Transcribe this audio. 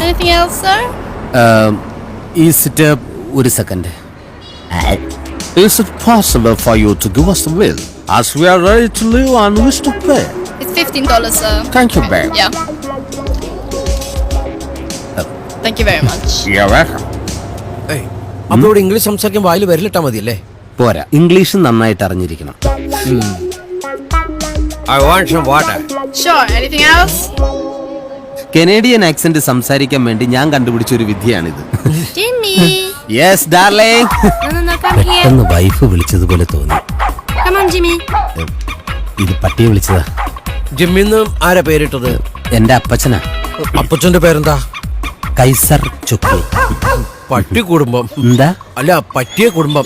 Anything else, sir? Is it ഒരു second? Is it possible for you to give us the bill? As we are ready to leave and wish to pay. It's $15, sir. Thank you, babe. Yeah. Thank you very much. You're welcome. അപ്പോഴോട് English സംസാരിക്കാൻ വായിൽ വരലിട്ടാ മതിയല്ലേ? പോരാ, English നന്നായിട്ട് അറിഞ്ഞിരിക്കണം. I want some water. Sure. Anything else? Canadian accent സംസാരിക്കാൻ വേണ്ടി ഞാൻ കണ്ടുപിടിച്ച ഒരു വിദ്യയാണിത്. Jimmy. Yes darling. No, come here. പെട്ടെന്ന് വൈഫ് വിളിച്ചതുപോലെ തോന്നി. Come on, Jimmy. ഇത് പട്ടിയെ വിളിച്ചതാ. ജിമ്മിന്ന് ആരാ പേരിട്ടത്? എന്റെ അപ്പച്ചനാ. അപ്പച്ചന്റെ പേരെന്താ? കൈസർ ചുക്കി. പട്ടി കുടുംബം. എന്താ? അല്ല, പറ്റിയ കുടുംബം.